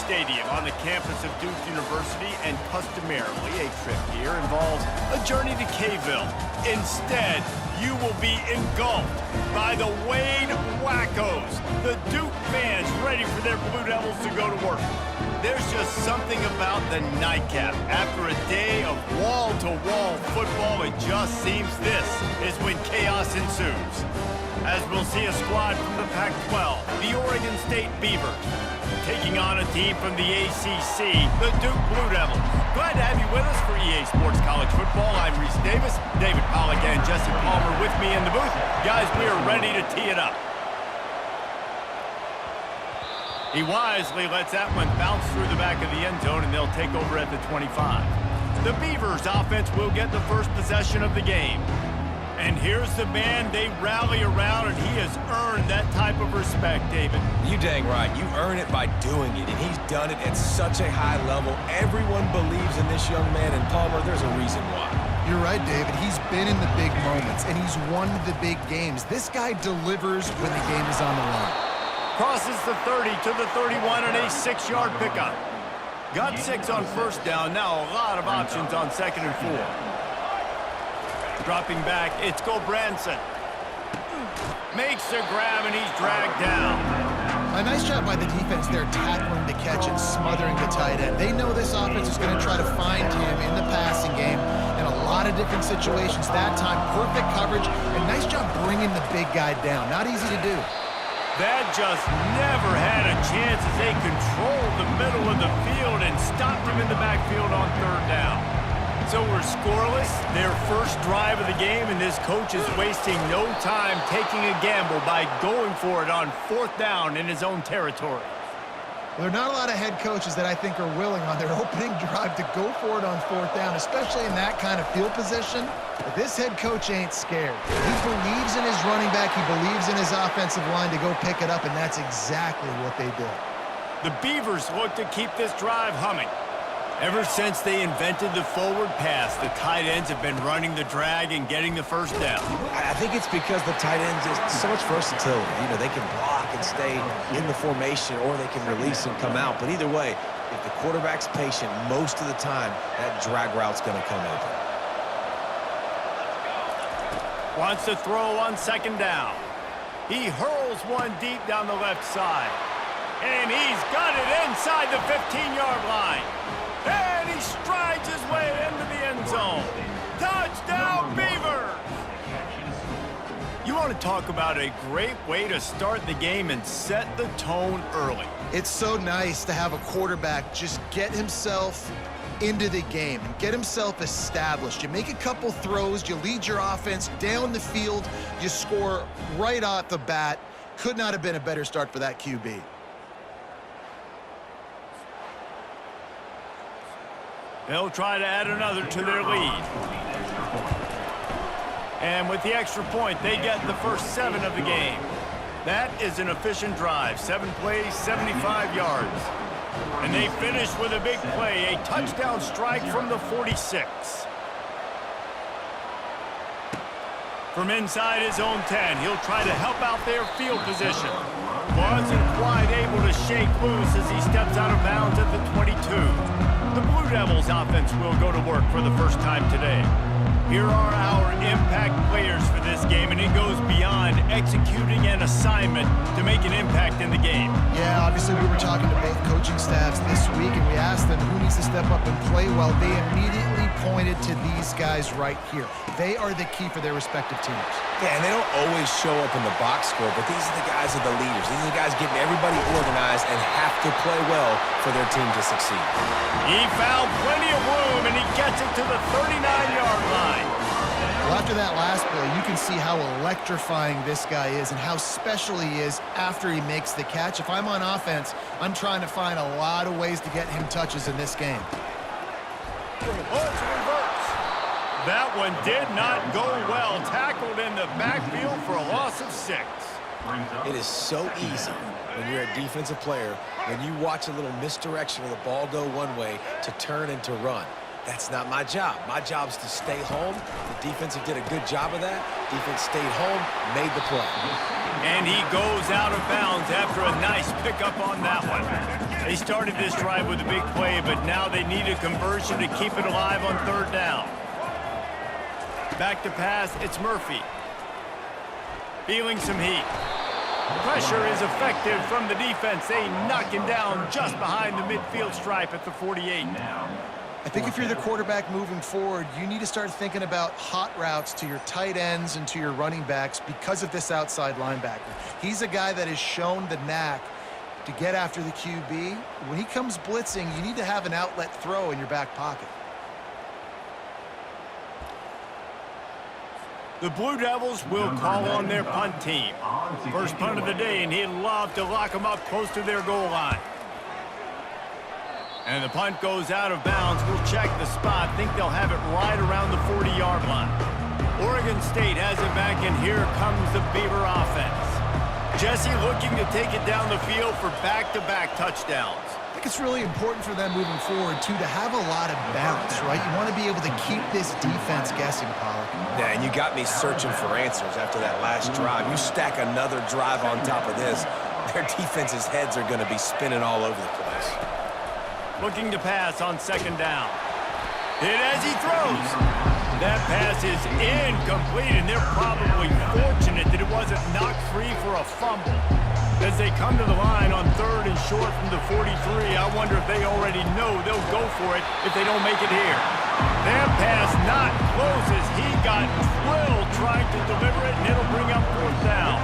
Stadium on the campus of Duke University, and customarily a trip here involves a journey to K-Ville. Instead, you will be engulfed by the Wade Wackos, the Duke fans ready for their Blue Devils to go to work. There's just something about the nightcap. After a day of wall-to-wall football, it just seems this is when chaos ensues. As we'll see a squad from the Pac-12, the Oregon State Beavers, taking on a team from the ACC, the Duke Blue Devils. Glad to have you with us for EA Sports College Football. I'm Reese Davis, David Pollack and Jesse Palmer with me in the booth. Guys, we are ready to tee it up. He wisely lets that one bounce through the back of the end zone, and they'll take over at the 25. The Beavers offense will get the first possession of the game. And here's the man they rally around, and he has earned that type of respect, David. You dang right. You earn it by doing it, and he's done it at such a high level. Everyone believes in this young man, and Palmer, there's a reason why. You're right, David. He's been in the big moments, and he's won the big games. This guy delivers when the game is on the line. Crosses the 30 to the 31 and a 6-yard pickup. Got 6 on first down. Now a lot of options on 2nd and 4. Dropping back, it's Gulbranson. Makes the grab, and he's dragged down. A nice job by the defense there, tackling the catch and smothering the tight end. They know this offense is going to try to find him in the passing game in a lot of different situations. That time, perfect coverage, and nice job bringing the big guy down. Not easy to do. That just never had a chance as they controlled the middle of the field and stopped him in the backfield on 3rd down. So we're scoreless, their first drive of the game, and this coach is wasting no time taking a gamble by going for it on 4th down in his own territory. Well, there are not a lot of head coaches that I think are willing on their opening drive to go for it on 4th down, especially in that kind of field position. But this head coach ain't scared. He believes in his running back. He believes in his offensive line to go pick it up, and that's exactly what they did. The Beavers look to keep this drive humming. Ever since they invented the forward pass, the tight ends have been running the drag and getting the first down. I think it's because the tight ends is so much versatility. You know, they can block and stay in the formation, or they can release and come out. But either way, if the quarterback's patient most of the time, that drag route's going to come open. Wants to throw on 2nd down. He hurls one deep down the left side. And he's got it inside the 15-yard line. And he strides his way into the end zone. Touchdown, Beavers! You want to talk about a great way to start the game and set the tone early. It's so nice to have a quarterback just get himself into the game and get himself established. You make a couple throws, you lead your offense down the field, you score right off the bat. Could not have been a better start for that QB. They'll try to add another to their lead. And with the extra point, they get the first 7 of the game. That is an efficient drive. 7 plays, 75 yards. And they finish with a big play, a touchdown strike from the 46. From inside his own 10, he'll try to help out their field position. Wasn't quite able to shake loose as he steps out of bounds at the 22. The Blue Devils offense will go to work for the first time today. Here are our impact players for this game, and it goes beyond executing an assignment to make an impact in the game. Yeah, obviously we were talking to both coaching staffs this week, and we asked them who needs to step up and play well. They immediately pointed to these guys right here. They are the key for their respective teams. Yeah, and they don't always show up in the box score, but these are the guys that are the leaders. These are the guys getting everybody organized and have to play well for their team to succeed. He found plenty of room, and he gets it to the 39-yard line. Well, after that last play, you can see how electrifying this guy is and how special he is after he makes the catch. If I'm on offense, I'm trying to find a lot of ways to get him touches in this game. Oh, it's a reverse. That one did not go well. Tackled in the backfield for a loss of 6. It is so easy when you're a defensive player, when you watch a little misdirection of the ball go one way to turn and to run. That's not my job. My job is to stay home. The defensive did a good job of that. Defense stayed home, made the play. And he goes out of bounds after a nice pickup on that one. They started this drive with a big play, but now they need a conversion to keep it alive on third down. Back to pass, it's Murphy. Feeling some heat. Pressure is effective from the defense. They knock him down just behind the midfield stripe at the 48. I think if you're the quarterback moving forward, you need to start thinking about hot routes to your tight ends and to your running backs because of this outside linebacker. He's a guy that has shown the knack to get after the QB. When he comes blitzing, you need to have an outlet throw in your back pocket. The Blue Devils will call on their punt team. First punt of the day, and he'd love to lock them up close to their goal line. And the punt goes out of bounds. We'll check the spot. Think they'll have it right around the 40-yard line. Oregon State has it back, and here comes the Beaver offense. Jesse looking to take it down the field for back-to-back touchdowns. I think it's really important for them moving forward, too, to have a lot of bounce, right? You want to be able to keep this defense guessing, Pollack. Yeah, and you got me searching for answers after that last drive. You stack another drive on top of this, their defense's heads are going to be spinning all over the place. Looking to pass on second down. Hit as he throws. That pass is incomplete, and they're probably fortunate that it wasn't knocked free for a fumble. As they come to the line on third and short from the 43, I wonder if they already know they'll go for it if they don't make it here. That pass not close as he got drilled trying to deliver it, and it'll bring up fourth down.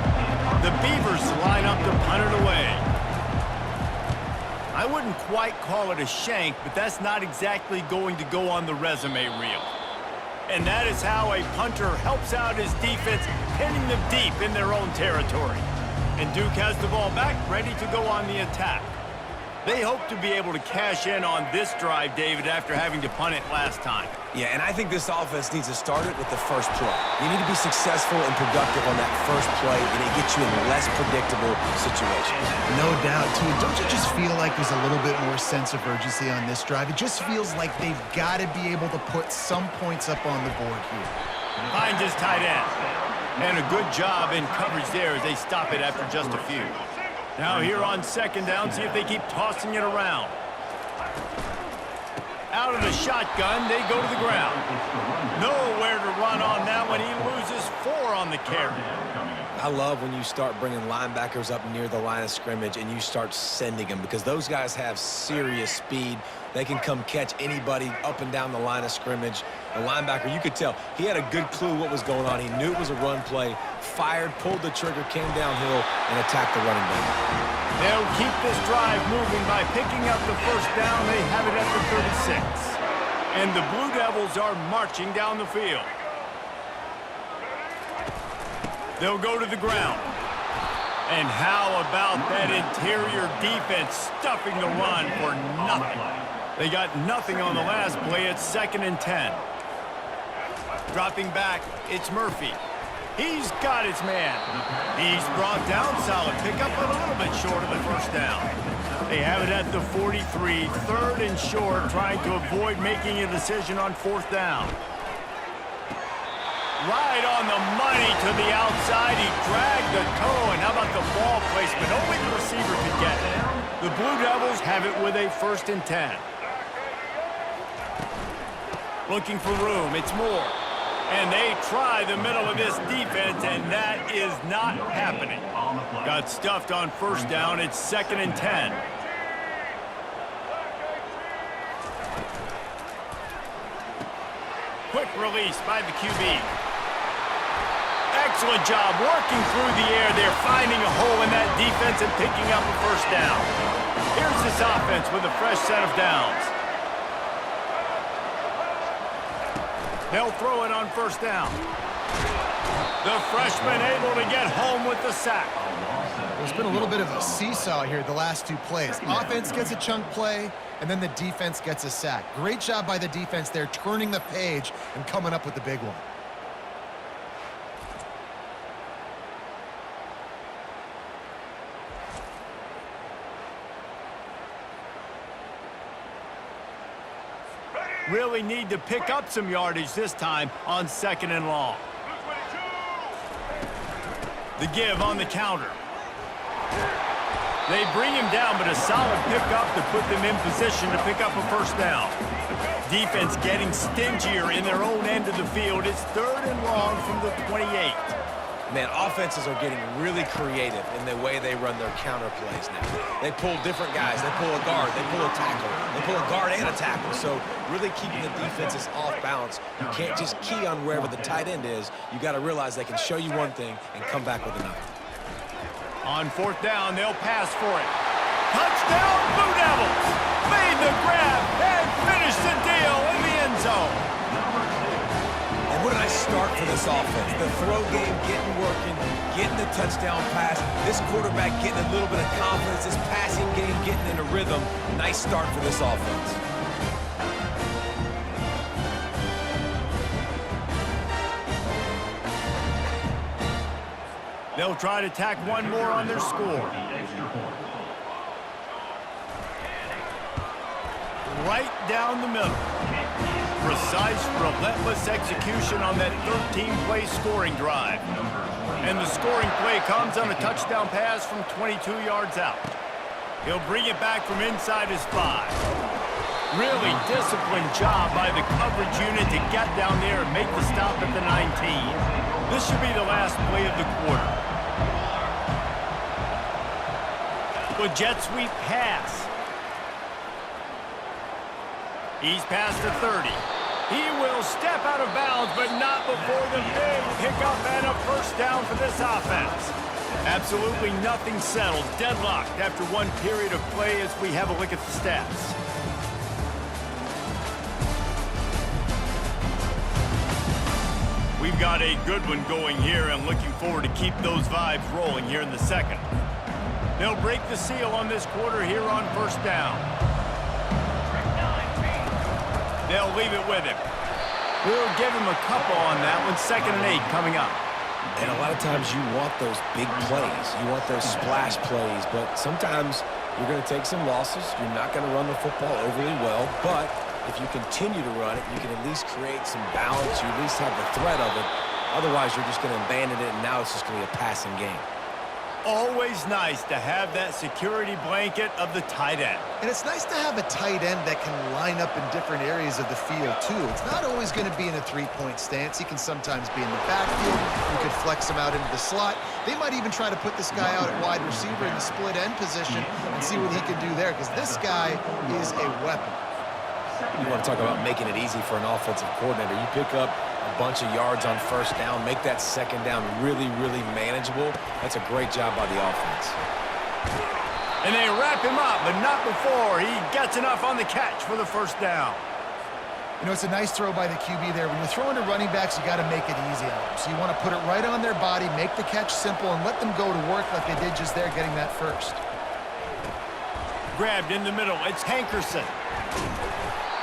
The Beavers line up to punt it away. I wouldn't quite call it a shank, but that's not exactly going to go on the resume reel. And that is how a punter helps out his defense, pinning them deep in their own territory. And Duke has the ball back, ready to go on the attack. They hope to be able to cash in on this drive, David, after having to punt it last time. Yeah, and I think this offense needs to start it with the first play. You need to be successful and productive on that first play, and it gets you in less predictable situations. No doubt, too. Don't you just feel like there's a little bit more sense of urgency on this drive? It just feels like they've got to be able to put some points up on the board here. Finds his tight end. And a good job in coverage there as they stop it after just a few. Now here on second down, see if they keep tossing it around. Out of the shotgun, they go to the ground. Nowhere to run on that one. He loses 4 on the carry. I love when you start bringing linebackers up near the line of scrimmage and you start sending them because those guys have serious speed. They can come catch anybody up and down the line of scrimmage. The linebacker, you could tell, he had a good clue what was going on. He knew it was a run play, fired, pulled the trigger, came downhill, and attacked the running back. They'll keep this drive moving by picking up the first down. They have it at the 36. And the Blue Devils are marching down the field. They'll go to the ground. And how about that interior defense stuffing the run for nothing? They got nothing on the last play. It's 2nd and 10. Dropping back, it's Murphy. He's got his man. He's brought down. Solid pickup, but a little bit short of the first down. They have it at the 43, 3rd and short, trying to avoid making a decision on 4th down. Right on the money to the outside. He dragged the toe, and how about the ball placement? Only the receiver could get it. The Blue Devils have it with a 1st and 10. Looking for room, it's Moore. And they try the middle of this defense, and that is not happening. Got stuffed on 1st down, it's 2nd and 10. Quick release by the QB. Excellent job working through the air. They're finding a hole in that defense and picking up a 1st down. Here's this offense with a fresh set of downs. They'll throw it on 1st down. The freshman able to get home with the sack. There's been a little bit of a seesaw here the last 2 plays. Offense gets a chunk play, and then the defense gets a sack. Great job by the defense there, turning the page and coming up with the big one. Really need to pick up some yardage this time on 2nd and long. The give on the counter. They bring him down, but a solid pickup to put them in position to pick up a first down. Defense getting stingier in their own end of the field. It's 3rd and long from the 28. Man, offenses are getting really creative in the way they run their counter plays now. They pull different guys. They pull a guard. They pull a tackle. They pull a guard and a tackle. So really keeping the defenses off balance. You can't just key on wherever the tight end is. You got to realize they can show you one thing and come back with another. On 4th down, they'll pass for it. Touchdown, Blue Devils! Made the grab and finished the deal in the end zone. And what a nice start for this offense. The throw game getting working, getting the touchdown pass. This quarterback getting a little bit of confidence. This passing game getting in a rhythm. Nice start for this offense. They'll try to tack one more on their score. Right down the middle. Precise, relentless execution on that 13-play scoring drive. And the scoring play comes on a touchdown pass from 22 yards out. He'll bring it back from inside his 5. Really disciplined job by the coverage unit to get down there and make the stop at the 19. This should be the last play of the quarter. A jet sweep pass. He's past the 30. He will step out of bounds, but not before the big pickup and a first down for this offense. Absolutely nothing settled. Deadlocked after one period of play as we have a look at the stats. We've got a good one going here and looking forward to keep those vibes rolling here in the second. They'll break the seal on this quarter here on first down. They'll leave it with him. We'll give him a couple on that one. 2nd and 8 coming up. And a lot of times you want those big plays. You want those splash plays. But sometimes you're going to take some losses. You're not going to run the football overly well. But if you continue to run it, you can at least create some balance. You at least have the threat of it. Otherwise, you're just going to abandon it, and now it's just going to be a passing game. Always nice to have that security blanket of the tight end. And it's nice to have a tight end that can line up in different areas of the field, too. It's not always going to be in a three-point stance. He can sometimes be in the backfield. You could flex him out into the slot. They might even try to put this guy out at wide receiver in the split end position and see what he can do there, because this guy is a weapon. You want to talk about making it easy for an offensive coordinator. You pick up a bunch of yards on first down, make that second down really, really manageable. That's a great job by the offense. And they wrap him up, but not before he gets enough on the catch for the first down. You know, it's a nice throw by the QB there. When you're throwing to running backs, you got to make it easy on them. So you want to put it right on their body, make the catch simple, and let them go to work like they did just there, getting that first. Grabbed in the middle. It's Hankerson.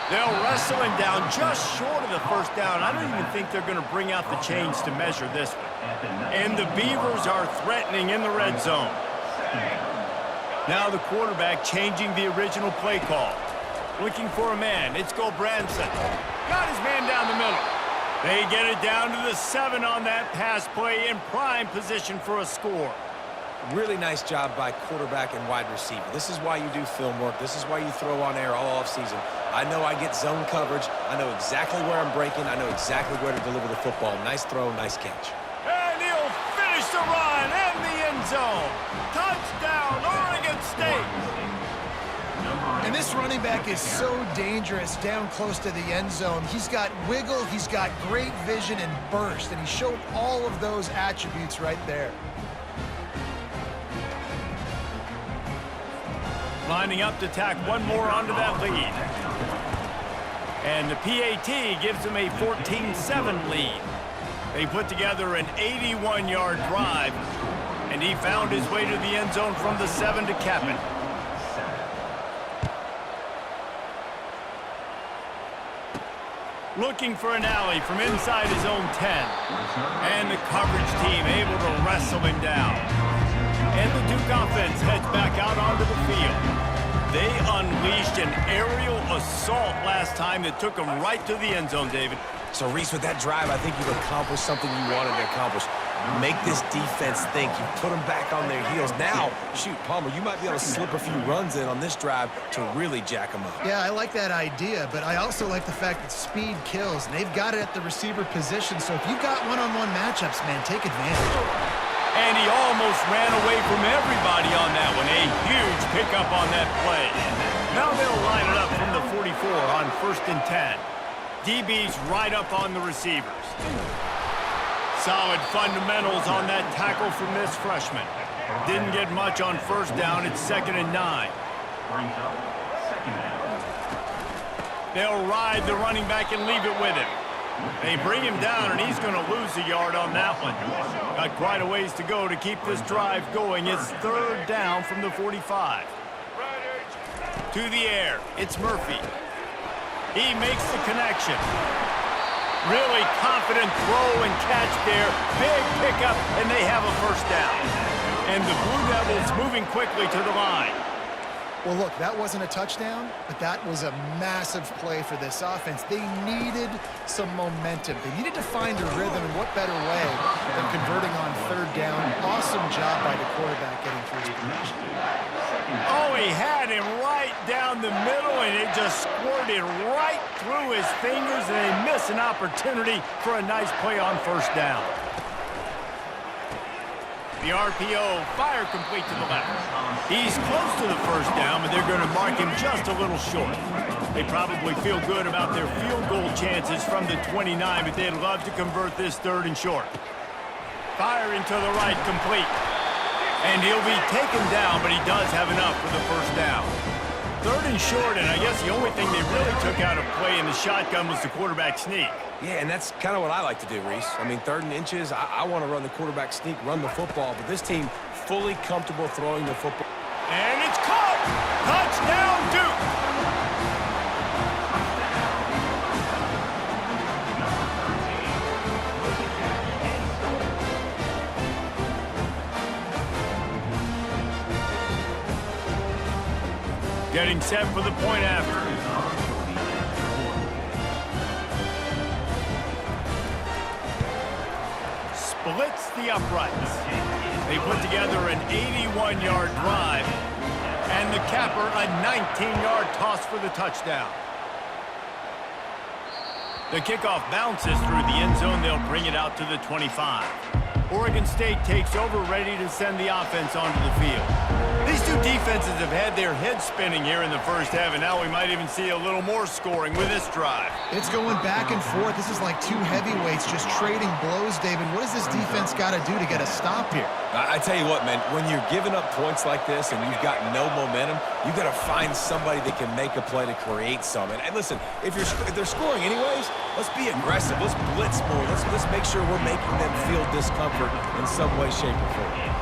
They'll wrestle him down just short of the first down. I don't even think they're going to bring out the chains to measure this one. And the Beavers are threatening in the red zone. Now the quarterback changing the original play call. Looking for a man. It's Gulbranson. Got his man down the middle. They get it down to the 7 on that pass play in prime position for a score. Really nice job by quarterback and wide receiver. This is why you do film work. This is why you throw on air all offseason. I know I get zone coverage. I know exactly where I'm breaking. I know exactly where to deliver the football. Nice throw, nice catch. And he'll finish the run in the end zone. Touchdown, Oregon State. And this running back is so dangerous down close to the end zone. He's got wiggle, he's got great vision and burst, and he showed all of those attributes right there. Lining up to tack one more onto that lead. And the PAT gives them a 14-7 lead. They put together an 81-yard drive, and he found his way to the end zone from the 7 to cap it. Looking for an alley from inside his own 10. And the coverage team able to wrestle him down. And the Duke offense heads back out onto the field. They unleashed an aerial assault last time that took them right to the end zone, David. So, Reese, with that drive, I think you've accomplished something you wanted to accomplish. Make this defense think. You put them back on their heels. Now, shoot, Palmer, you might be able to slip a few runs in on this drive to really jack them up. Yeah, I like that idea, but I also like the fact that speed kills, and they've got it at the receiver position, so if you've got one-on-one matchups, man, take advantage. And he almost ran away from everybody on that one. A huge pickup on that play. Now they'll line it up from the 44 on 1st and 10. DB's right up on the receivers. Solid fundamentals on that tackle from this freshman. Didn't get much on 1st down. It's 2nd and 9. They'll ride the running back and leave it with him. They bring him down, and he's going to lose a yard on that one. Got quite a ways to go to keep this drive going. It's 3rd down from the 45. To the air, it's Murphy. He makes the connection. Really confident throw and catch there. Big pickup, and they have a 1st down. And the Blue Devils moving quickly to the line. Well, look, that wasn't a touchdown, but that was a massive play for this offense. They needed some momentum. They needed to find a rhythm, and what better way than converting on 3rd down. Awesome job by the quarterback getting through his progression. Oh, he had him right down the middle, and it just squirted right through his fingers, and they miss an opportunity for a nice play on 1st down. The RPO, fire complete to the left. He's close to the 1st down, but they're going to mark him just a little short. They probably feel good about their field goal chances from the 29, but they'd love to convert this 3rd and short. Firing to the right, complete. And he'll be taken down, but he does have enough for the 1st down. 3rd and short, and I guess the only thing they really took out of play in the shotgun was the quarterback sneak. Yeah, and that's kind of what I like to do, Reese. I mean, 3rd and inches, I want to run the quarterback sneak, run the football, but this team fully comfortable throwing the football. And it's caught! Touchdown, Duke! Getting set for the point after. Splits the uprights. They put together an 81-yard drive, and the capper a 19-yard toss for the touchdown. The kickoff bounces through the end zone. They'll bring it out to the 25. Oregon State takes over, ready to send the offense onto the field. These two defenses have had their heads spinning here in the 1st half, and now we might even see a little more scoring with this drive. It's going back and forth. This is like two heavyweights just trading blows, David. What does this defense got to do to get a stop here? I tell you what, man, when you're giving up points like this and you've got no momentum, you got to find somebody that can make a play to create some. And listen, if they're scoring anyways, let's be aggressive. Let's blitz more. Let's make sure we're making them feel discomfort in some way, shape, or form.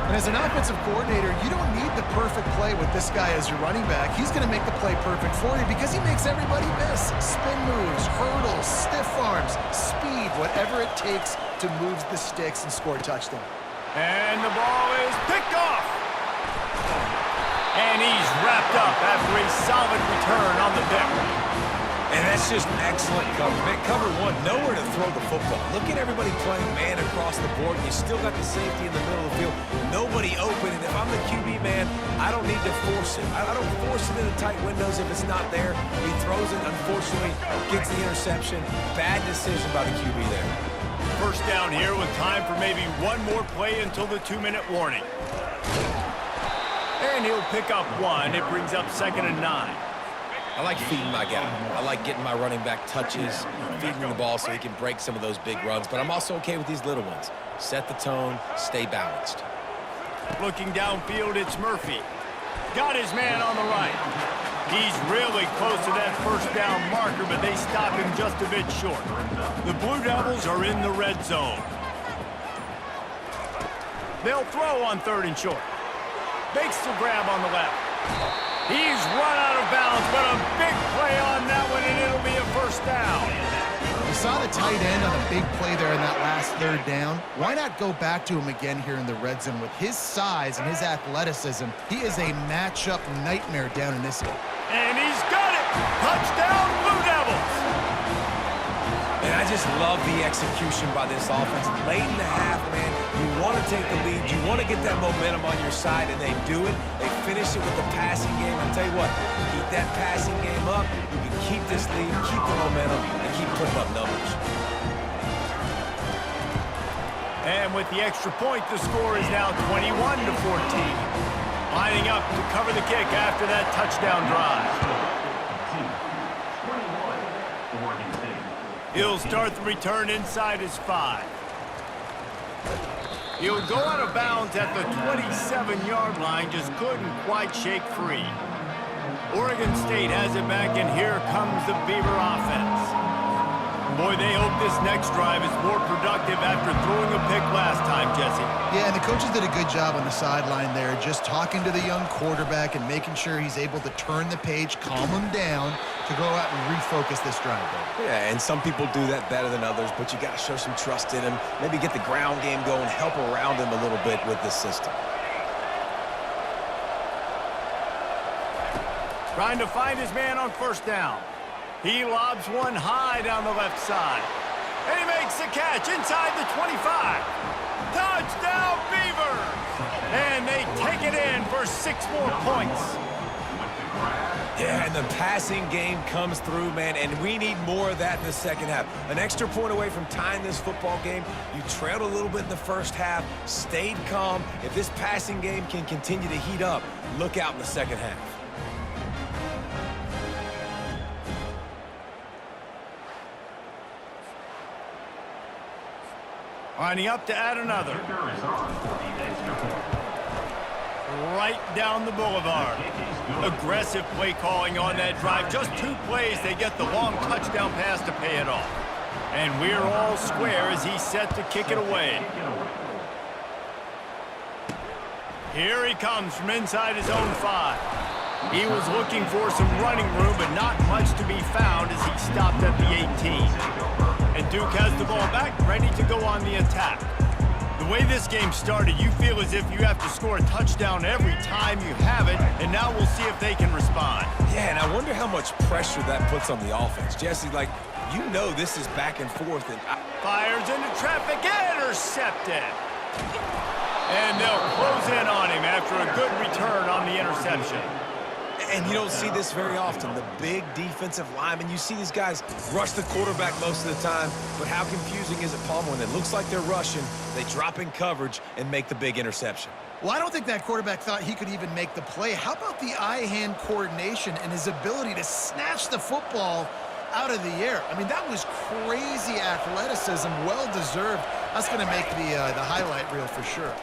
And as an offensive coordinator, you don't need the perfect play with this guy as your running back. He's going to make the play perfect for you because he makes everybody miss. Spin moves, hurdles, stiff arms, speed, whatever it takes to move the sticks and score a touchdown. And the ball is picked off. And he's wrapped up after a solid return on the pick. And that's just excellent coverage. Man, cover one, nowhere to throw the football. Look at everybody playing man across the board. You still got the safety in the middle of the field. Nobody open. And if I'm the QB, man, I don't need to force it. I don't force it into tight windows if it's not there. He throws it, unfortunately, gets the interception. Bad decision by the QB there. 1st down here with time for maybe one more play until the 2-minute warning. And he'll pick up one. It brings up 2nd and 9. I like feeding my guy. I like getting my running back touches, feeding him the ball so he can break some of those big runs. But I'm also okay with these little ones. Set the tone, stay balanced. Looking downfield, it's Murphy. Got his man on the right. He's really close to that 1st down marker, but they stop him just a bit short. The Blue Devils are in the red zone. They'll throw on 3rd and short. Makes the grab on the left. He's run out of bounds, but a big play on that one, and it'll be a 1st down. You saw the tight end on a big play there in that last 3rd down. Why not go back to him again here in the red zone? With his size and his athleticism, he is a matchup nightmare down in this area. And he's got it! Touchdown, Blue Devils! And I just love the execution by this offense. Late in the half, man, you want to take the lead. You want to get that momentum on your side, and they do it. They finish it with the passing game. I'll tell you what, keep that passing game up. You can keep this lead, keep the momentum, and keep putting up numbers. And with the extra point, the score is now 21-14. Lining up to cover the kick after that touchdown drive. He'll start the return inside his 5. He'll go out of bounds at the 27-yard line, just couldn't quite shake free. Oregon State has it back, and here comes the Beaver offense. Boy, they hope this next drive is more productive after throwing a pick last time, Jesse. Yeah, and the coaches did a good job on the sideline there, just talking to the young quarterback and making sure he's able to turn the page, calm him down to go out and refocus this drive. Yeah, and some people do that better than others, but you got to show some trust in him, maybe get the ground game going, help around him a little bit with this system. Trying to find his man on first down. He lobs one high down the left side. And he makes the catch inside the 25. Touchdown, Beavers! And they take it in for 6 more points. Yeah, and the passing game comes through, man, and we need more of that in the second half. An extra point away from tying this football game. You trailed a little bit in the first half, stayed calm. If this passing game can continue to heat up, look out in the second half. Lining up to add another. Right down the boulevard. Aggressive play calling on that drive. Just 2 plays, they get the long touchdown pass to pay it off. And we're all square as he's set to kick it away. Here he comes from inside his own 5. He was looking for some running room, but not much to be found as he stopped at the 18. And Duke has the ball back, ready to go on the attack. The way this game started, you feel as if you have to score a touchdown every time you have it, and now we'll see if they can respond. Yeah, and I wonder how much pressure that puts on the offense. Jesse, like, you know this is back and forth. And fires into traffic, intercepted. And they'll close in on him after a good return on the interception. And you don't see this very often, the big defensive linemen. You see these guys rush the quarterback most of the time, but how confusing is it, Palmer, when it looks like they're rushing, they drop in coverage and make the big interception? Well, I don't think that quarterback thought he could even make the play. How about the eye-hand coordination and his ability to snatch the football out of the air? I mean, that was crazy athleticism, well-deserved. That's going to make the highlight reel for sure.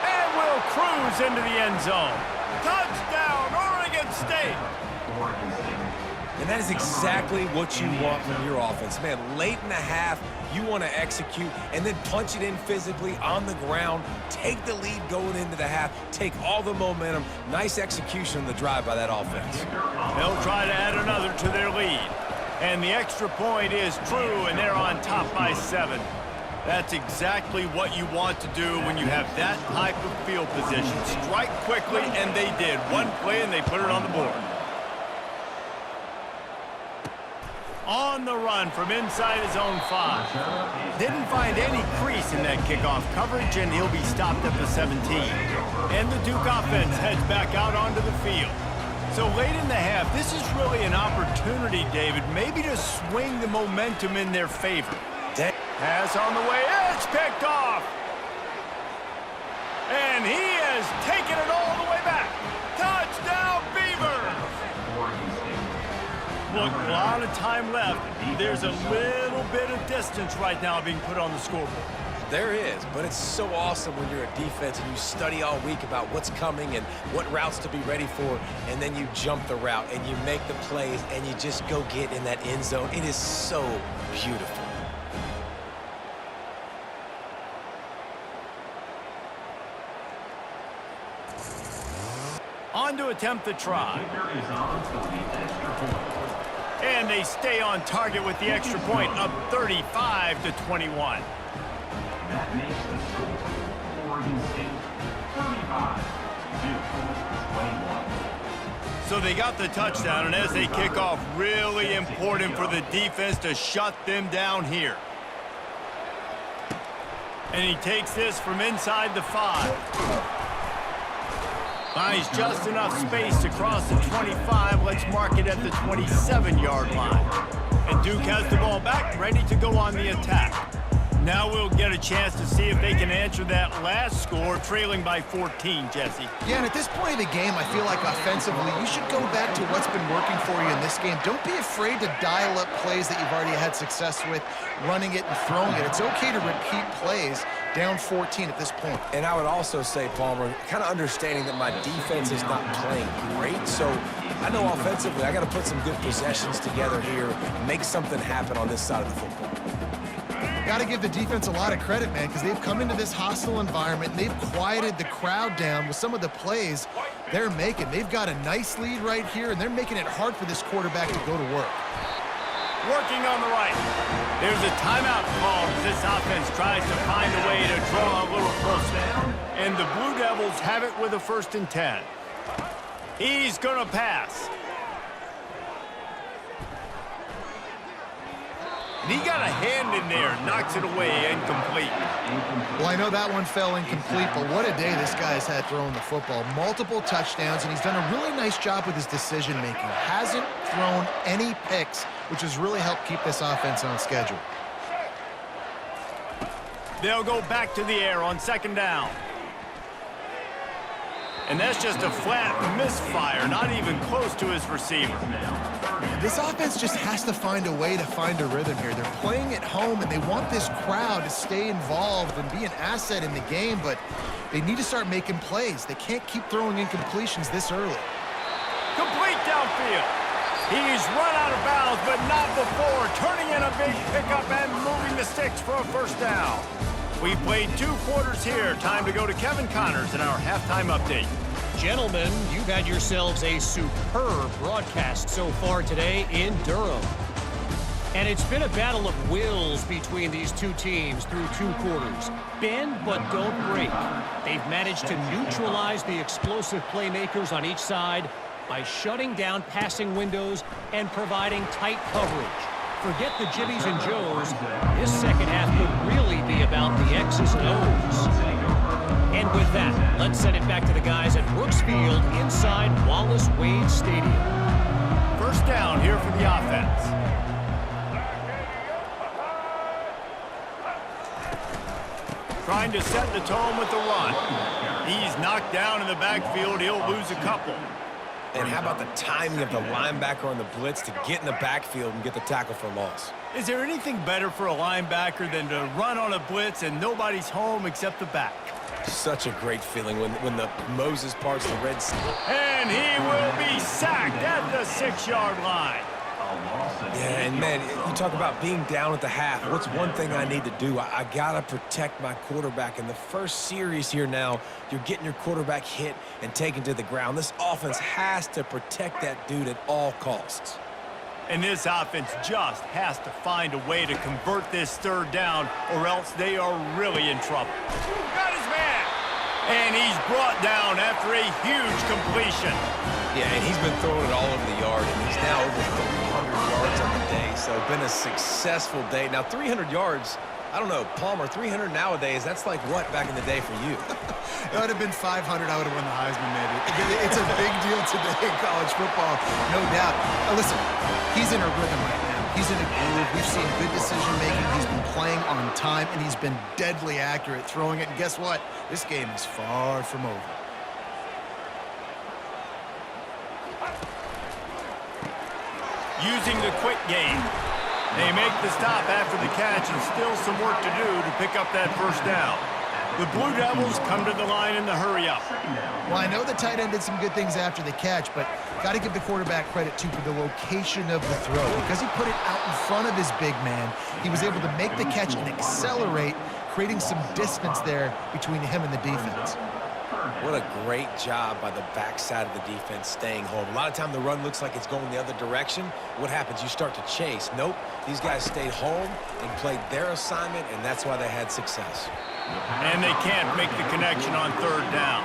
And will cruise into the end zone. Touchdown, Oregon State! And that is exactly what you want from your offense. Man, late in the half, you want to execute and then punch it in physically on the ground, take the lead going into the half, take all the momentum. Nice execution on the drive by that offense. They'll try to add another to their lead. And the extra point is true, and they're on top by 7. That's exactly what you want to do when you have that type of field position. Strike quickly, and they did. One play, and they put it on the board. On the run from inside his own 5. Didn't find any crease in that kickoff coverage, and he'll be stopped at the 17. And the Duke offense heads back out onto the field. So late in the half, this is really an opportunity, David, maybe to swing the momentum in their favor. Pass on the way, it's picked off. And he has taken it all the way back. Touchdown, Beavers! Look, a lot of time left. There's a little bit of distance right now being put on the scoreboard. There is, but it's so awesome when you're a defense and you study all week about what's coming and what routes to be ready for, and then you jump the route and you make the plays and you just go get in that end zone. It is so beautiful. On to attempt the try. And they stay on target with the extra point, up 35-21. That makes the score Oregon State 35, Duke 21. So they got the touchdown, and as they kick off, really important for the defense to shut them down here. And he takes this from inside the 5. Finds just enough space to cross the 25. Let's mark it at the 27-yard line. And Duke has the ball back, ready to go on the attack. Now we'll get a chance to see if they can answer that last score, trailing by 14, Jesse. Yeah, and at this point of the game, I feel like offensively, you should go back to what's been working for you in this game. Don't be afraid to dial up plays that you've already had success with, running it and throwing it. It's okay to repeat plays down 14 at this point. And I would also say, Palmer, kind of understanding that my defense is not playing great, so I know offensively I got to put some good possessions together here, make something happen on this side of the football. Got to give the defense a lot of credit, man, because they've come into this hostile environment, and they've quieted the crowd down with some of the plays they're making. They've got a nice lead right here, and they're making it hard for this quarterback to go to work. Working on the right. There's a timeout called as this offense tries to find a way to draw a little closer. And the Blue Devils have it with a 1st and 10. He's going to pass. And he got a hand in there, knocks it away, incomplete. Well, I know that one fell incomplete, but what a day this guy's had throwing the football. Multiple touchdowns, and he's done a really nice job with his decision-making. Hasn't thrown any picks, which has really helped keep this offense on schedule. They'll go back to the air on 2nd down. And that's just a flat misfire, not even close to his receiver. This offense just has to find a way to find a rhythm here. They're playing at home, and they want this crowd to stay involved and be an asset in the game, but they need to start making plays. They can't keep throwing incompletions this early. Complete downfield. He's run out of bounds, but not before. Turning in a big pickup and moving the sticks for a 1st down. We've played 2 quarters here. Time to go to Kevin Connors in our halftime update. Gentlemen, you've had yourselves a superb broadcast so far today in Durham. And it's been a battle of wills between these two teams through 2 quarters. Bend but don't break. They've managed to neutralize the explosive playmakers on each side by shutting down passing windows and providing tight coverage. Forget the Jimmies and Joes. This second half could really be about the X's and O's. And with that, let's send it back to the guys at Brooks Field inside Wallace Wade Stadium. 1st down here for the offense. Trying to set the tone with the run. He's knocked down in the backfield. He'll lose a couple. And how about the timing of the linebacker on the blitz to get in the backfield and get the tackle for loss? Is there anything better for a linebacker than to run on a blitz and nobody's home except the back? Such a great feeling when the Moses parts the Red Sea. And he will be sacked at the 6-yard line. Yeah, and man, you talk about being down at the half. What's one thing I need to do? I got to protect my quarterback. In the first series here now, you're getting your quarterback hit and taken to the ground. This offense has to protect that dude at all costs. And this offense just has to find a way to convert this 3rd down, or else they are really in trouble. Got his man! And he's brought down after a huge completion. Yeah, and he's been throwing it all over the yard, and he's now over 300 yards on the day, so been a successful day. Now, 300 yards, I don't know, Palmer, 300 nowadays, that's like what back in the day for you? It would have been 500, I would have won the Heisman, maybe. It's a big deal today in college football, no doubt. Now, listen, he's in a rhythm right now. He's in a groove. We've seen good decision-making. He's been playing on time, and he's been deadly accurate throwing it. And guess what? This game is far from over. Using the quick game. They make the stop after the catch, and still some work to do to pick up that 1st down. The Blue Devils come to the line in the hurry-up. Well, I know the tight end did some good things after the catch, but got to give the quarterback credit, too, for the location of the throw. Because he put it out in front of his big man, he was able to make the catch and accelerate, creating some distance there between him and the defense. What a great job by the backside of the defense staying home. A lot of time the run looks like it's going the other direction. What happens? You start to chase. Nope. These guys stayed home and played their assignment, and that's why they had success. And they can't make the connection on 3rd down.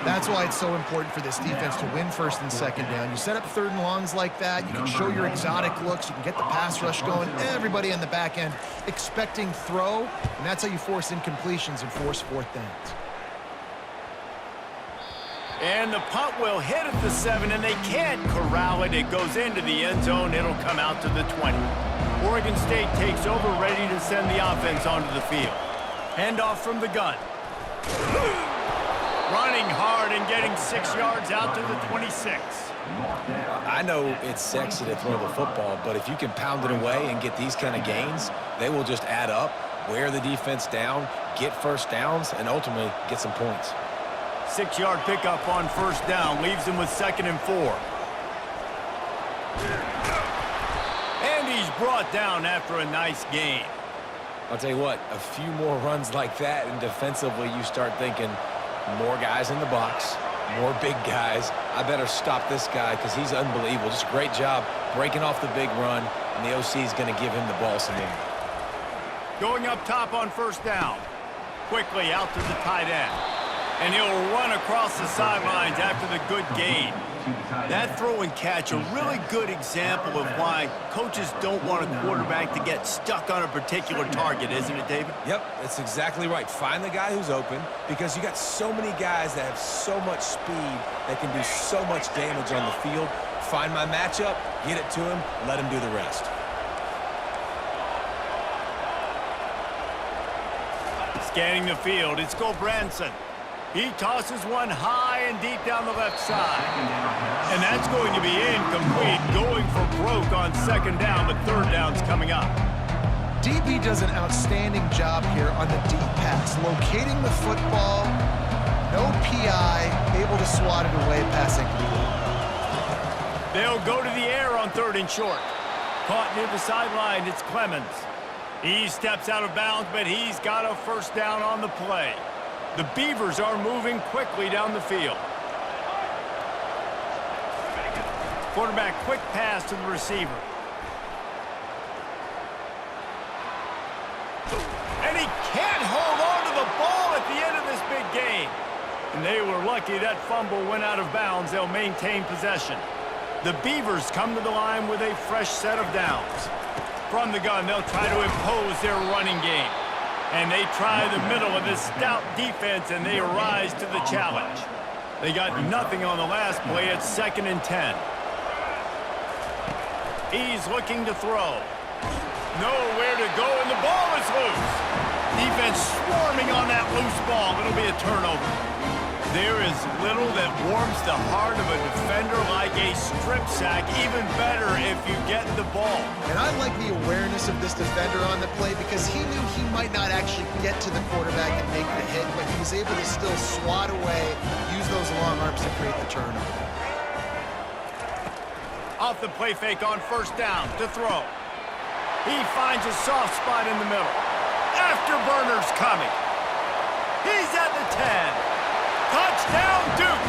That's why it's so important for this defense to win first and second down. You set up third and longs like that, you can show your exotic looks, you can get the pass rush going, everybody on the back end expecting throw, and that's how you force incompletions and force fourth downs. And the punt will hit at the 7, and they can't corral it. It goes into the end zone. It'll come out to the 20. Oregon State takes over, ready to send the offense onto the field. Handoff from the gun. Running hard and getting 6 yards out to the 26. I know it's sexy to throw the football, but if you can pound it away and get these kind of gains, they will just add up, wear the defense down, get first downs, and ultimately get some points. 6-yard pickup on first down leaves him with 2nd and 4. And he's brought down after a nice gain. I'll tell you what, a few more runs like that, and defensively you start thinking more guys in the box, more big guys. I better stop this guy because he's unbelievable. Just a great job breaking off the big run, and the OC is going to give him the ball some more. Going up top on first down. Quickly out to the tight end. And he'll run across the sidelines after the good gain. That throw and catch, a really good example of why coaches don't want a quarterback to get stuck on a particular target, isn't it, David? Yep, that's exactly right. Find the guy who's open because you got so many guys that have so much speed that can do so much damage on the field. Find my matchup, get it to him, let him do the rest. Scanning the field, it's Gulbranson. He tosses one high and deep down the left side. And that's going to be incomplete, going for broke on 2nd down, but 3rd down's coming up. DB does an outstanding job here on the deep pass, locating the football, no PI, able to swat it away, passing. They'll go to the air on 3rd and short. Caught near the sideline, it's Clemens. He steps out of bounds, but he's got a first down on the play. The Beavers are moving quickly down the field. Quarterback quick pass to the receiver. And he can't hold on to the ball at the end of this big game. And they were lucky that fumble went out of bounds. They'll maintain possession. The Beavers come to the line with a fresh set of downs. From the gun, they'll try to impose their running game. And they try the middle of this stout defense, and they rise to the challenge. They got nothing on the last play. It's 2nd and 10. He's looking to throw. Nowhere to go, and the ball is loose. Defense swarming on that loose ball. It'll be a turnover. There is little that warms the heart of a defender like a strip sack. Even better if you get the ball. And I like the awareness of this defender on the play because he knew he might not actually get to the quarterback and make the hit, but he was able to still swat away, use those long arms to create the turnover. Off the play fake on first down to throw. He finds a soft spot in the middle. Afterburner's coming. He's at the 10. Touchdown, Duke!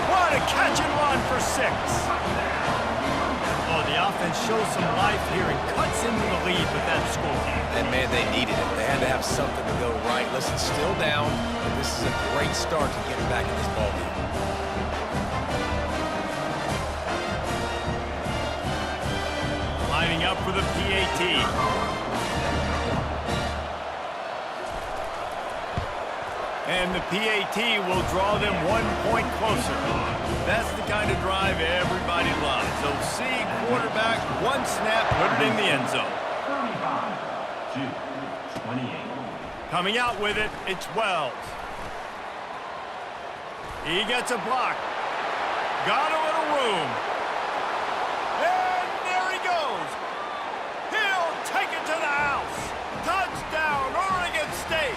What a catch and run for 6. Oh, the offense shows some life here and cuts into the lead with that score. And, man, they needed it. They had to have something to go right. Listen, still down, but this is a great start to getting back in this ballgame. Lining up for the PAT. And the PAT will draw them 1 point closer. That's the kind of drive everybody loves. OC quarterback, one snap, put it in the end zone. 35-28. Coming out with it, it's Wells. He gets a block. Got a little room. And there he goes. He'll take it to the house. Touchdown, Oregon State.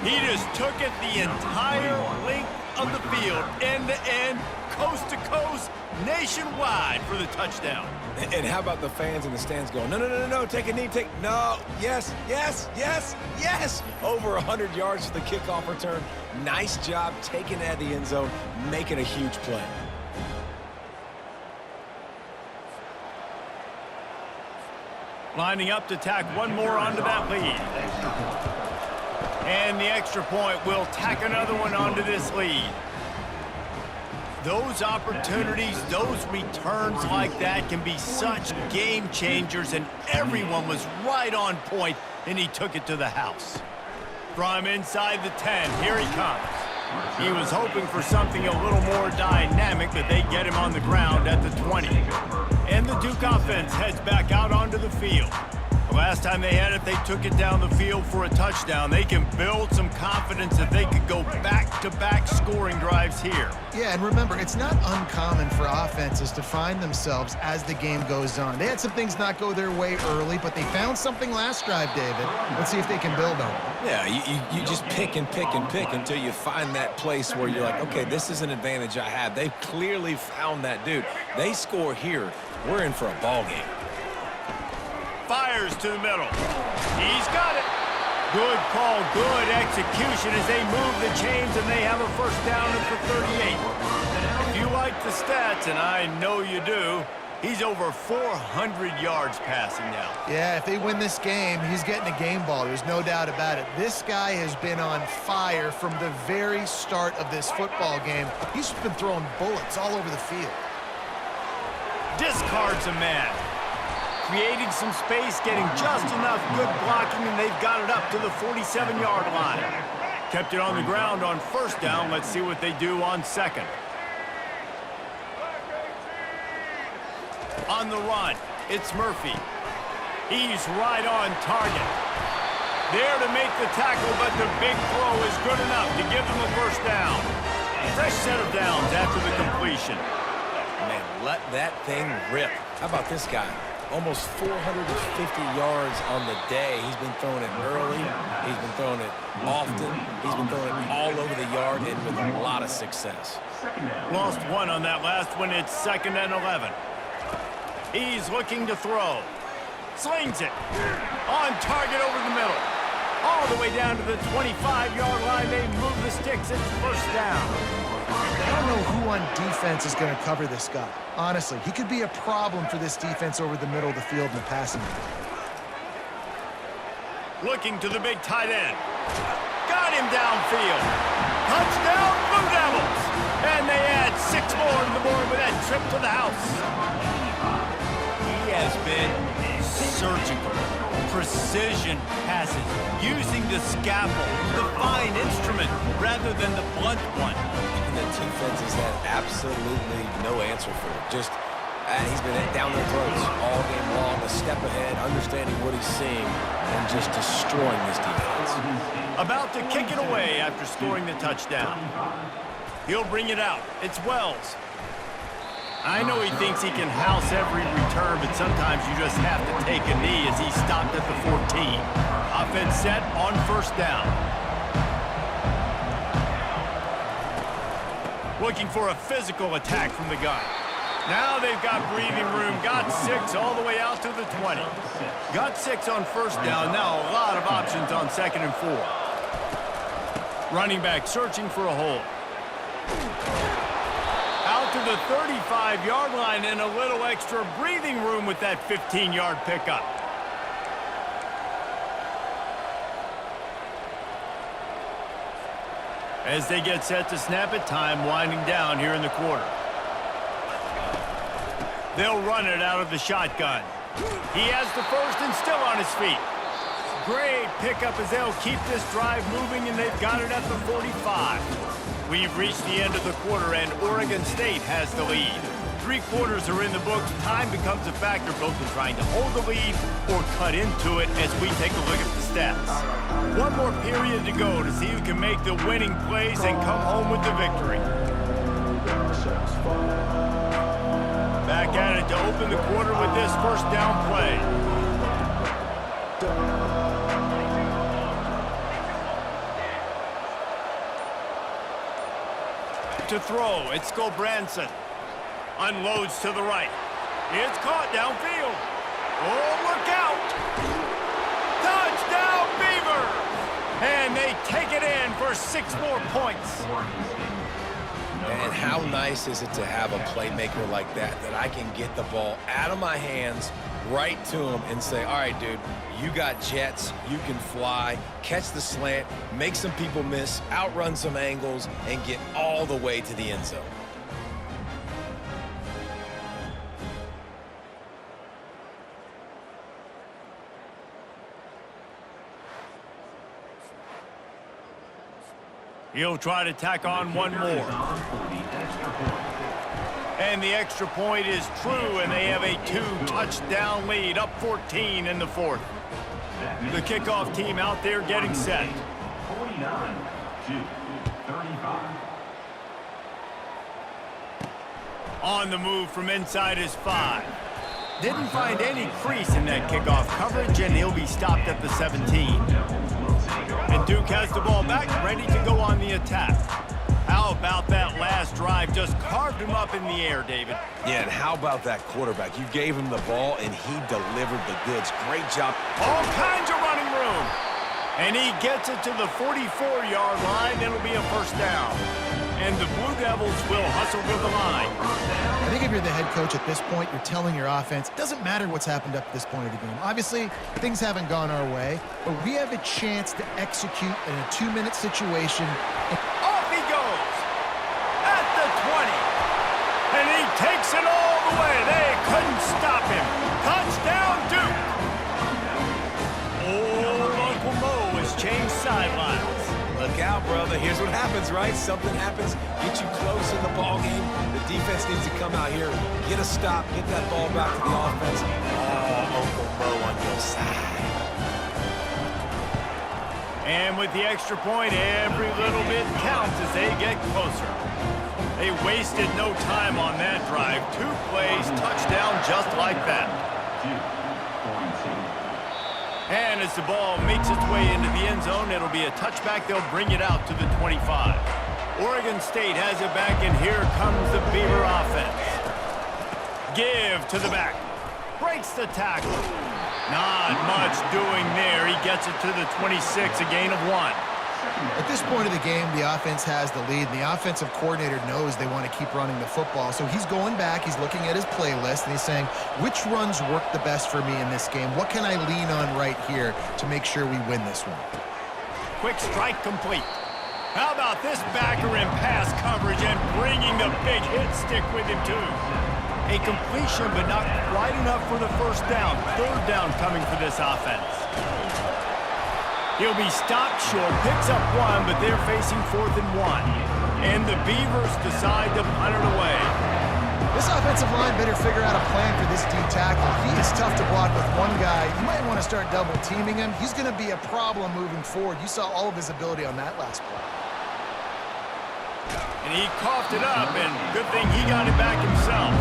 He just took it the entire length of the field, end to end, coast to coast, nationwide for the touchdown. And how about the fans in the stands going, no, no, no, no, no, take a knee, no, yes, yes, yes, yes. Over 100 yards for the kickoff return. Nice job taking it out of the end zone, making a huge play. Lining up to tack one more onto that lead. And the extra point will tack another one onto this lead. Those opportunities, those returns like that can be such game changers, and everyone was right on point, and he took it to the house. From inside the 10, here he comes. He was hoping for something a little more dynamic, but they get him on the ground at the 20. And the Duke offense heads back out onto the field. The last time they had it, they took it down the field for a touchdown. They can build some confidence that they could go back-to-back scoring drives here. Yeah, and remember, it's not uncommon for offenses to find themselves as the game goes on. They had some things not go their way early, but they found something last drive, David. Let's see if they can build on it. Yeah, you just pick and pick and pick until you find that place where you're like, okay, this is an advantage I have. They've clearly found that dude. They score here, we're in for a ball game. Fires to the middle. He's got it. Good call, good execution as they move the chains, and they have a first down at the 38. If you like the stats, and I know you do, he's over 400 yards passing now. Yeah, if they win this game, he's getting a game ball. There's no doubt about it. This guy has been on fire from the very start of this football game. He's been throwing bullets all over the field. Discards a man. Creating some space, getting just enough good blocking, and they've got it up to the 47-yard line. Kept it on the ground on first down. Let's see what they do on second. On the run, it's Murphy. He's right on target. There to make the tackle, but the big throw is good enough to give them a first down. Fresh set of downs after the completion. Man, let that thing rip. How about this guy? Almost 450 yards on the day. He's been throwing it early. He's been throwing it often. He's been throwing it all over the yard and with a lot of success. Lost one on that last one. It's 2nd and 11. He's looking to throw. Slings it. On target over the middle. All the way down to the 25-yard line. They move the sticks. It's first down. I don't know who on defense is going to cover this guy. Honestly, he could be a problem for this defense over the middle of the field in the passing game. Looking to the big tight end. Got him downfield. Touchdown, Blue Devils. And they add 6 more to the board with that trip to the house. He has been surgical. Precision passes. Using the scalpel, the fine instrument, rather than the blunt one. The defense has had absolutely no answer for it. Just, he's been down their throats all game long, a step ahead, understanding what he's seeing, and just destroying this defense. About to kick it away after scoring the touchdown. He'll bring it out. It's Wells. I know he thinks he can house every return, but sometimes you just have to take a knee as he stopped at the 14. Offense set on first down. Looking for a physical attack from the gun. Now they've got breathing room. Got 6 all the way out to the 20. Got 6 on first down. Now a lot of options on 2nd and 4. Running back searching for a hole. Out to the 35-yard line and a little extra breathing room with that 15-yard pickup. As they get set to snap it, time winding down here in the quarter. They'll run it out of the shotgun. He has the first and still on his feet. Great pickup as they'll keep this drive moving, and they've got it at the 45. We've reached the end of the quarter, and Oregon State has the lead. 3 quarters are in the books. Time becomes a factor both in trying to hold the lead or cut into it as we take a look at the stats. 1 more period to go to see who can make the winning plays and come home with the victory. Back at it to open the quarter with this first down play. To throw, it's Gulbranson. Unloads to the right. It's caught downfield. Oh, look out! Touchdown, Beavers! And they take it in for 6 more points. And how nice is it to have a playmaker like that I can get the ball out of my hands, right to him and say, all right, dude, you got jets, you can fly, catch the slant, make some people miss, outrun some angles, and get all the way to the end zone. He'll try to tack on one more. And the extra point is true, and they have a 2-touchdown lead, up 14 in the fourth. The kickoff team out there getting set. 49-35. On the move from inside his 5. Didn't find any crease in that kickoff coverage, and he'll be stopped at the 17. And Duke has the ball back, ready to go on the attack. How about that last drive? Just carved him up in the air, David. Yeah, and how about that quarterback? You gave him the ball, and he delivered the goods. Great job. All kinds of running room. And he gets it to the 44-yard line. It'll be a first down. And the Blue Devils will hustle to the line. I think if you're the head coach at this point, you're telling your offense, it doesn't matter what's happened up to this point of the game. Obviously, things haven't gone our way, but we have a chance to execute in a 2-minute situation. Off he goes at the 20. And he takes it all the way. They couldn't stop him. Touchdown, Duke. Old Uncle Mo has changed sidelines. Look out, brother. Here's what happens, right? Something happens, get you close in the ball game. The defense needs to come out here, get a stop, get that ball back to the offense. Oh, Uncle Mo on your side. And with the extra point, every little bit counts as they get closer. They wasted no time on that drive. 2 plays, touchdown just like that. And as the ball makes its way into the end zone, it'll be a touchback. They'll bring it out to the 25. Oregon State has it back, and here comes the Beaver offense. Give to the back. Breaks the tackle. Not much doing there. He gets it to the 26, a gain of 1. At this point of the game, the offense has the lead, and the offensive coordinator knows they want to keep running the football. So he's going back, he's looking at his playlist, and he's saying, which runs work the best for me in this game? What can I lean on right here to make sure we win this one? Quick strike complete. How about this backer in pass coverage and bringing the big hit stick with him, too? A completion, but not quite enough for the first down. Third down coming for this offense. He'll be stopped short, picks up 1, but they're facing 4th and 1. And the Beavers decide to punt it away. This offensive line better figure out a plan for this D tackle. He is tough to block with one guy. You might want to start double teaming him. He's going to be a problem moving forward. You saw all of his ability on that last play. And he coughed it up, and good thing he got it back himself.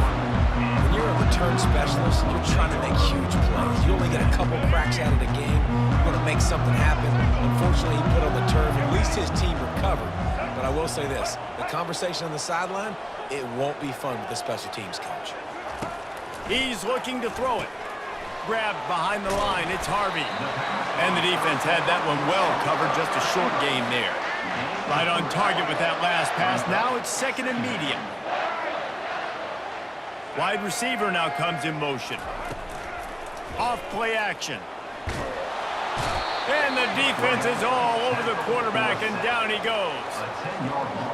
When you're a return specialist, you're trying to make huge plays. You only get a couple cracks at it a game. You want to make something happen. Unfortunately, he put on the turf. At least his team recovered. But I will say this, the conversation on the sideline, it won't be fun with the special teams coach. He's looking to throw it. Grabbed behind the line, it's Harvey. And the defense had that one well covered, just a short gain there. Right on target with that last pass. Now it's 2nd and medium. Wide receiver now comes in motion. Off play action. And the defense is all over the quarterback, and down he goes.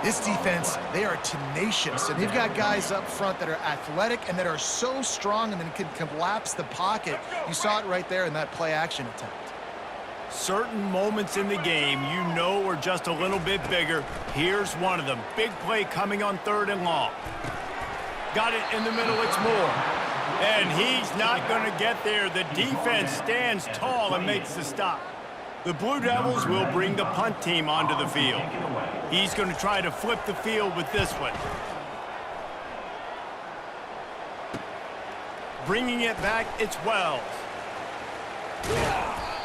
This defense, they are tenacious, and they've got guys up front that are athletic and that are so strong and then can collapse the pocket. You saw it right there in that play action attempt. Certain moments in the game you know are just a little bit bigger. Here's one of them. Big play coming on 3rd and long. Got it in the middle, it's Moore. And he's not going to get there. The defense stands tall and makes the stop. The Blue Devils will bring the punt team onto the field. He's going to try to flip the field with this one. Bringing it back, it's Wells.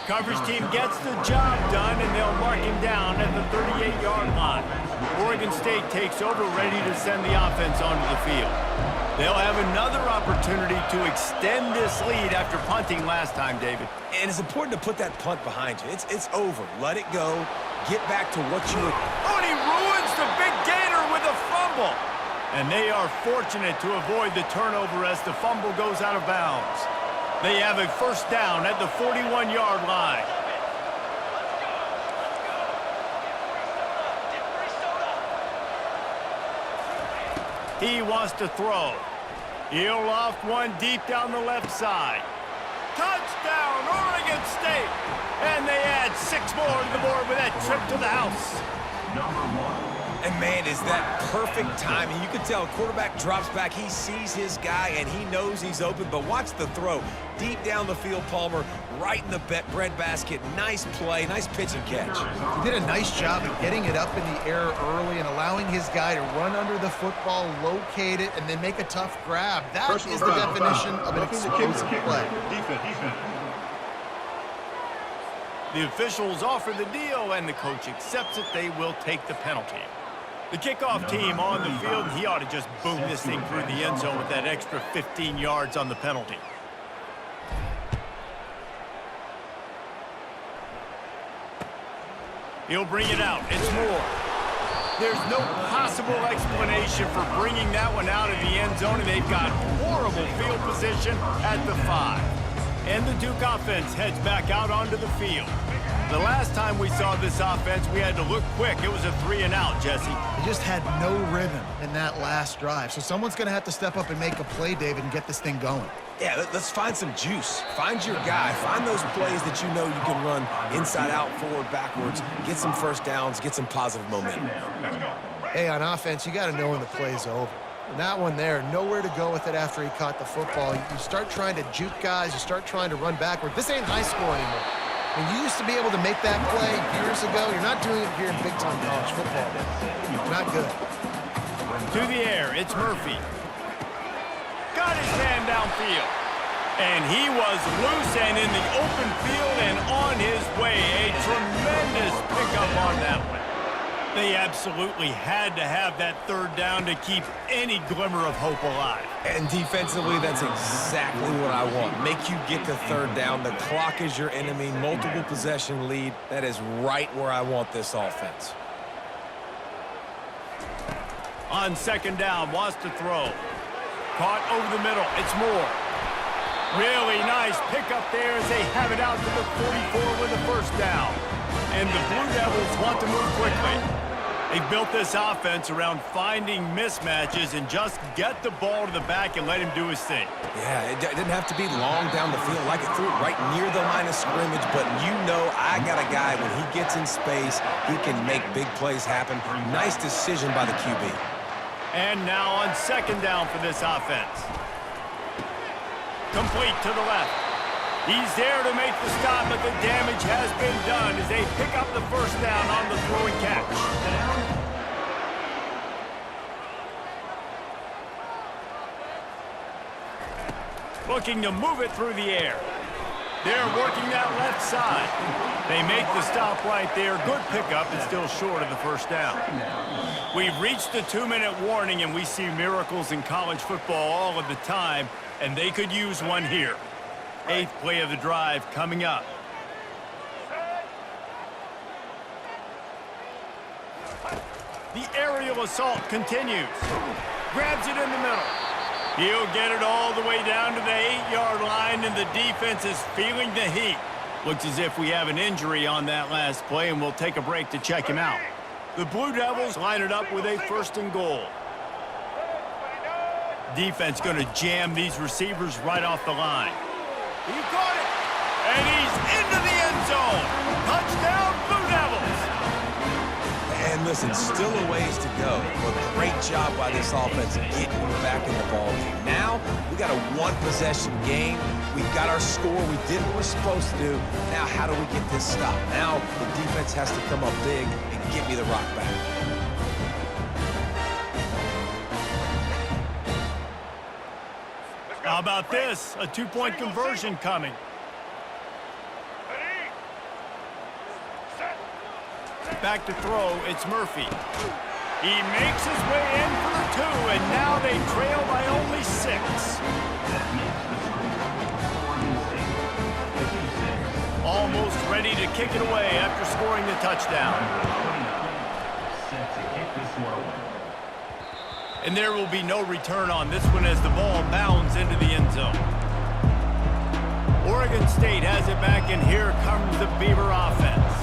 Coverage team gets the job done, and they'll mark him down at the 38-yard line. Oregon State takes over, ready to send the offense onto the field. They'll have another opportunity to extend this lead after punting last time, David. And it's important to put that punt behind you. It's over. Let it go. Get back to what you were. Oh, and he ruins the big gator with a fumble. And they are fortunate to avoid the turnover as the fumble goes out of bounds. They have a first down at the 41-yard line. He wants to throw. He'll loft one deep down the left side. Touchdown, Oregon State! And they add 6 more to the board with that trip to the house. Number 1. And, man, is that perfect timing. You can tell quarterback drops back. He sees his guy, and he knows he's open. But watch the throw. Deep down the field, Palmer, right in the breadbasket. Nice play, nice pitch and catch. He did a nice job of getting it up in the air early and allowing his guy to run under the football, locate it, and then make a tough grab. That is the definition of an explosive play. Defense. The officials offer the deal, and the coach accepts it. They will take the penalty. The kickoff team on the field, he ought to just boom this thing through the end zone with that extra 15 yards on the penalty. He'll bring it out. It's Moore. There's no possible explanation for bringing that one out of the end zone, and they've got horrible field position at the 5. And the Duke offense heads back out onto the field. The last time we saw this offense, we had to look quick. It was a 3-and-out, Jesse. He just had no rhythm in that last drive. So someone's going to have to step up and make a play, David, and get this thing going. Yeah, let's find some juice. Find your guy. Find those plays that you know you can run inside out, forward, backwards. Get some first downs. Get some positive momentum. Hey, on offense, you got to know when the play's over. And that one there, nowhere to go with it after he caught the football. You start trying to juke guys. You start trying to run backward. This ain't high school anymore. I mean, you used to be able to make that play years ago. You're not doing it here in big-time college football. Not good. To the air, it's Murphy. Got his man downfield. And he was loose and in the open field and on his way. A tremendous pickup on that one. They absolutely had to have that third down to keep any glimmer of hope alive. And defensively, that's exactly what I want. Make you get the third down. The clock is your enemy. Multiple possession lead. That is right where I want this offense. On second down, wants to throw. Caught over the middle. It's Moore. Really nice pickup there as they have it out to the 44 with the first down. And the Blue Devils want to move quickly. They built this offense around finding mismatches and just get the ball to the back and let him do his thing. Yeah, it didn't have to be long down the field. Like it threw it right near the line of scrimmage, but you know I got a guy, when he gets in space, he can make big plays happen. Nice decision by the QB. And now on second down for this offense. Complete to the left. He's there to make the stop, but the damage has been done as they pick up the first down on the throw and catch. Looking to move it through the air. They're working that left side. They make the stop right there. Good pickup and still short of the first down. We've reached the 2-minute warning, and we see miracles in college football all of the time, and they could use one here. 8th play of the drive coming up. The aerial assault continues. Grabs it in the middle. He'll get it all the way down to the 8-yard line, and the defense is feeling the heat. Looks as if we have an injury on that last play, and we'll take a break to check him out. The Blue Devils line it up with a 1st and goal. Defense going to jam these receivers right off the line. He caught it, and he's into the end zone. Touchdown, Blue Devils. And listen, still a ways to go, but great job by this offense getting back in the ball game. Now, we got a one-possession game. We got our score. We did what we're supposed to do. Now, how do we get this stop? Now, the defense has to come up big and get me the rock back. How about this? A 2-point conversion coming. Back to throw, it's Murphy. He makes his way in for the 2, and now they trail by only 6. Almost ready to kick it away after scoring the touchdown. And there will be no return on this one as the ball bounds into the end zone. Beaver offense.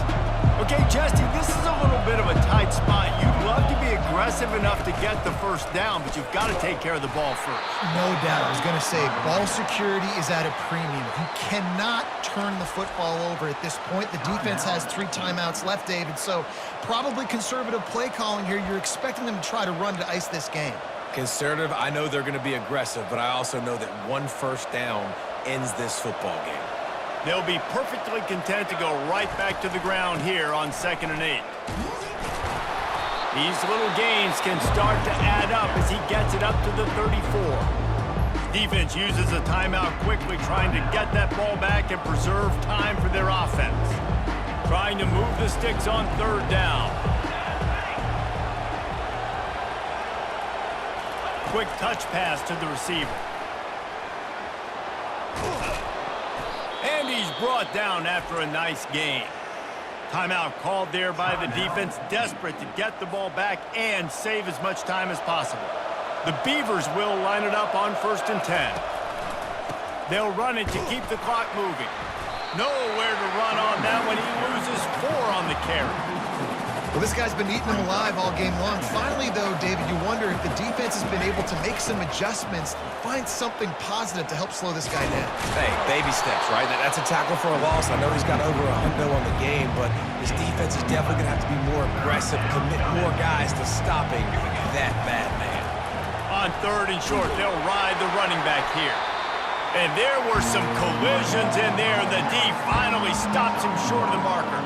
Okay, Jesse, this is a little bit of a tight spot. You'd love to be aggressive enough to get the first down, but you've got to take care of the ball first. No doubt. I was going to say, ball security is at a premium. You cannot turn the football over at this point. The defense has 3 timeouts left, David, so probably conservative play calling here. You're expecting them to try to run to ice this game. Conservative, I know they're going to be aggressive, but I also know that 1 first down ends this football game. They'll be perfectly content to go right back to the ground here on 2nd and 8. These little gains can start to add up as he gets it up to the 34. Defense uses a timeout quickly, trying to get that ball back and preserve time for their offense. Trying to move the sticks on 3rd down. Quick touch pass to the receiver. And he's brought down after a nice gain. Timeout called there by the defense, desperate to get the ball back and save as much time as possible. The Beavers will line it up on 1st and 10. They'll run it to keep the clock moving. Nowhere to run on that one. He loses 4 on the carry. Well, this guy's been eating them alive all game long. Finally, though, David, you wonder if the defense has been able to make some adjustments, find something positive to help slow this guy down. Hey, baby steps, right? That's a tackle for a loss. I know he's got over 100 on the game, but his defense is definitely going to have to be more aggressive, commit more guys to stopping that bad man. On 3rd and short, they'll ride the running back here. And there were some collisions in there. The D finally stops him short of the marker.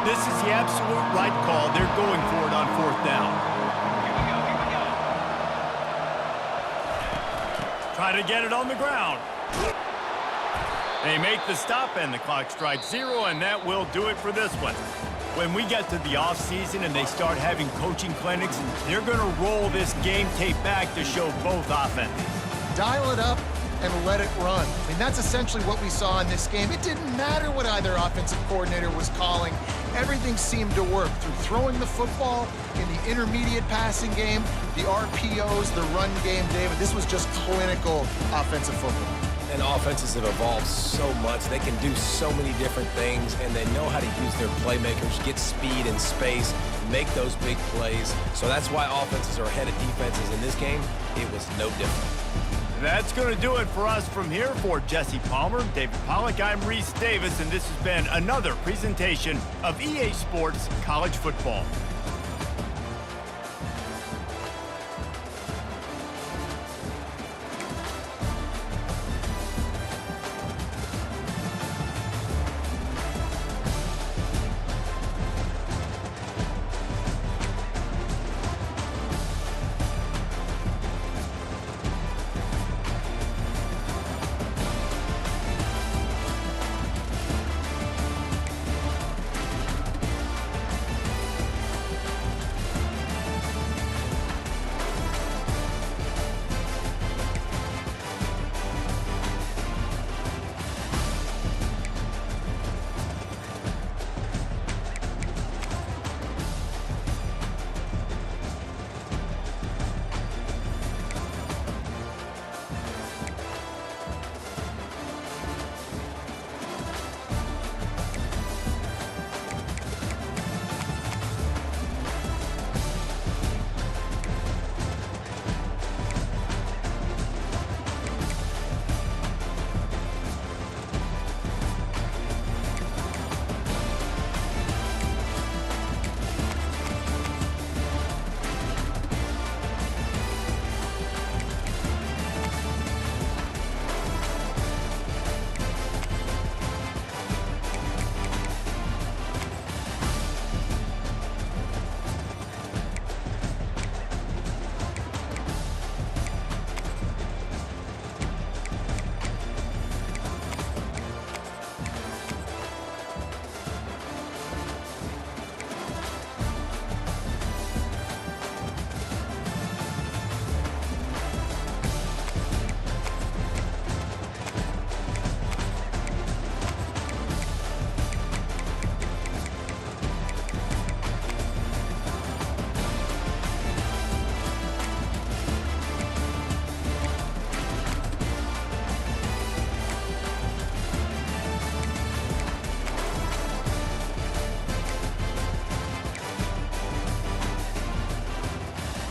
This is the absolute right call. They're going for it on 4th down. Try to get it on the ground. They make the stop, and the clock strikes 0, and that will do it for this one. When we get to the offseason and they start having coaching clinics, they're going to roll this game tape back to show both offenses. Dial it up and let it run. I mean, that's essentially what we saw in this game. It didn't matter what either offensive coordinator was calling. Everything seemed to work through throwing the football, in the intermediate passing game, the RPOs, the run game, David. This was just clinical offensive football. And offenses have evolved so much. They can do so many different things, and they know how to use their playmakers, get speed and space, make those big plays. So that's why offenses are ahead of defenses in this game. It was no different. That's going to do it for us from here. For Jesse Palmer, David Pollack, I'm Reese Davis, and this has been another presentation of EA Sports College Football.